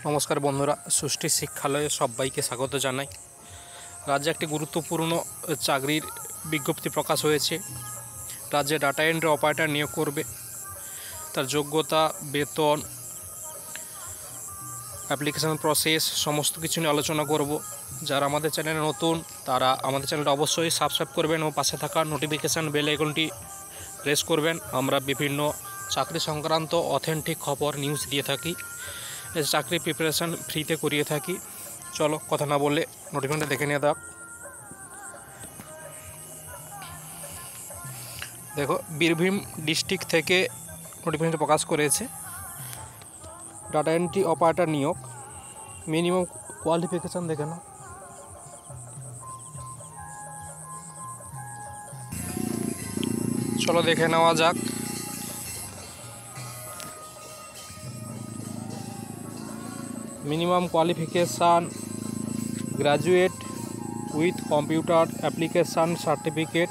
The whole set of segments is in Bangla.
নমস্কার বন্ধুরা, সৃষ্টি শিক্ষালয়ে সবাইকে স্বাগত জানাই। রাজ্যে একটি গুরুত্বপূর্ণ চাকরির বিজ্ঞপ্তি প্রকাশ হয়েছে। রাজ্যে ডাটা এন্ট্রি অপারেটর নিয়োগ করবে। তার যোগ্যতা, বেতন, অ্যাপ্লিকেশন প্রসেস সমস্ত কিছু নিয়ে আলোচনা করব। যারা আমাদের চ্যানেলে নতুন তারা আমাদের চ্যানেলটা অবশ্যই সাবস্ক্রাইব করবেন ও পাশে থাকা নোটিফিকেশান বেল আইকনটি প্রেস করবেন। আমরা বিভিন্ন চাকরি সংক্রান্ত অথেন্টিক খবর নিউজ দিয়ে থাকি। চাকরি প্রিপারেশান ফ্রিতে করিয়ে থাকি। চলো কথা না বললে নোটিফিকেশনটা দেখে নিয়ে যাক। দেখো, বীরভূম ডিস্ট্রিক্ট থেকে নোটিফিকেশনটা প্রকাশ করেছে। ডাটা এন্ট্রি অপারেটর নিয়োগ, মিনিমাম কোয়ালিফিকেশান দেখে নাও। চলো দেখে নেওয়া যাক। Minimum qualification graduate with computer application certificate,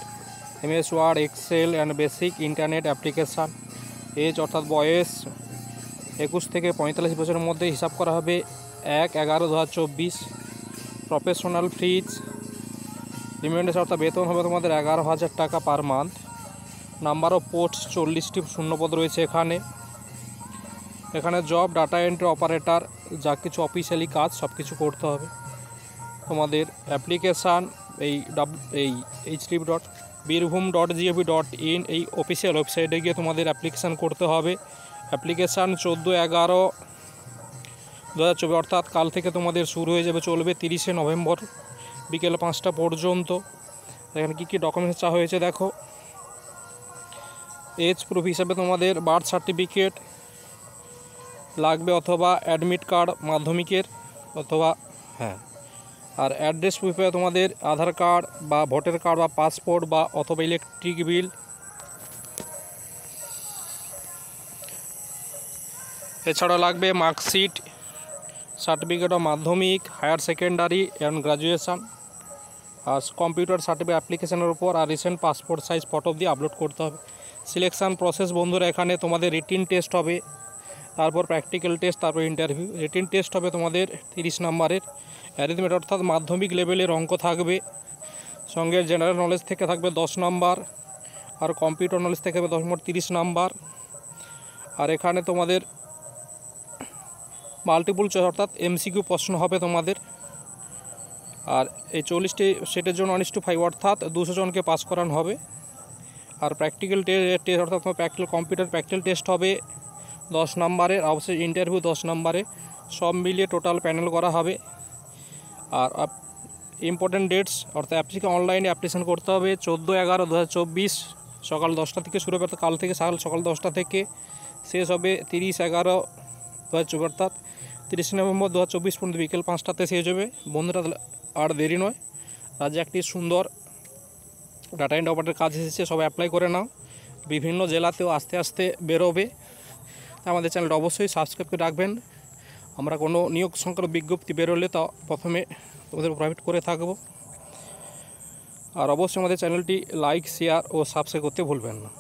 MS Word, Excel and basic internet application. Age অর্থাৎ বয়স 21 থেকে 45 বছরের মধ্যে হিসাব করা হবে 1/11/2024। প্রফেশনাল ফিজ রিমেন্ডেন্স অর্থাৎ বেতন হবে তোমাদের 11,000 টাকা per month. Number of post 40টি শূন্যপদ রয়েছে এখানে জব ডাটা এন্ট্রি অপারেটর, যা কিছু অফিসিয়ালি কাজ সব কিছু করতে হবে তোমাদের। অ্যাপ্লিকেশান এই http.birbhum.gov.in এই অফিসিয়াল ওয়েবসাইটে গিয়ে তোমাদের অ্যাপ্লিকেশান করতে হবে। অ্যাপ্লিকেশান 14/11/2024 অর্থাৎ কাল থেকে তোমাদের শুরু হয়ে যাবে, চলবে 30শে নভেম্বর বিকেল 5টা পর্যন্ত। এখানে কী কী ডকুমেন্টস চাওয়া হয়েছে দেখো। এজ প্রুফ হিসাবে তোমাদের বার্থ সার্টিফিকেট লাগবে অথবা অ্যাডমিট কার্ড মাধ্যমিকের অথবা আর অ্যাড্রেস প্রুফে তোমাদের আধার কার্ড বা ভোটার কার্ড বা পাসপোর্ট বা অথবা ইলেকট্রিক বিল। এছাড়া লাগবে marksheet, certificate of Madhyamik, higher secondary and graduation, আর কম্পিউটার সার্টিফিকেট অ্যাপ্লিকেশনের উপর আর রিসেন্ট পাসপোর্ট সাইজ ফটো দিয়ে আপলোড করতে হবে। সিলেকশান প্রসেস বন্ধুরা, এখানে তোমাদের রিটিন টেস্ট হবে, তারপর প্র্যাকটিক্যাল টেস্ট, তারপর ইন্টারভিউ। রিটিন টেস্ট হবে তোমাদের 30 নম্বরের। অ্যারিথমেটিক অর্থাৎ মাধ্যমিক লেভেলের অঙ্ক থাকবে, সঙ্গে জেনারেল নলেজ থেকে থাকবে 10 নম্বর, আর কম্পিউটার নলেজ থেকে হবে 30 নম্বর। আর এখানে তোমাদের মাল্টিপল চয়েস অর্থাৎ MCQ প্রশ্ন হবে তোমাদের। আর এই 40টি সেটের জন্য 1:5 অর্থাৎ 200 জনকে পাস করানো হবে। আর প্র্যাকটিক্যাল টেস্ট অর্থাৎ কম্পিউটার প্র্যাকটিক্যাল টেস্ট হবে 10 নম্বরের, অবশ্যই ইন্টারভিউ 10 নম্বরে। সব মিলিয়ে টোটাল প্যানেল করা হবে। আর ইম্পর্টেন্ট ডেটস অর্থাৎ অনলাইনে অ্যাপ্লিকেশন করতে হবে 14/11/2024 সকাল 10টা থেকে শুরু হবে, কাল থেকে সকাল 10টা থেকে শেষ হবে 30/11/2024 অর্থাৎ 30 নভেম্বর 2024 পর্যন্ত বিকেল 5টাতে শেষ হবে। বন্ধুরা আর দেরি নয়, রাজ্যে একটি সুন্দর ডাটা এন্ট্রি অপারেটর কাজ এসেছে, সবাই অ্যাপ্লাই করে নাও। বিভিন্ন জেলাতেও আস্তে আস্তে বেরোবে। আমাদের চ্যানেলটা অবশ্যই সাবস্ক্রাইব করে রাখবেন। আমরা কোনো নিয়োগ সংক্রান্ত বিজ্ঞপ্তি বেরোলে তা প্রথমে তোমাদের প্রাইভেট করে থাকবো। আর অবশ্যই আমাদের চ্যানেলটি লাইক, শেয়ার ও সাবস্ক্রাইব করতে ভুলবেন না।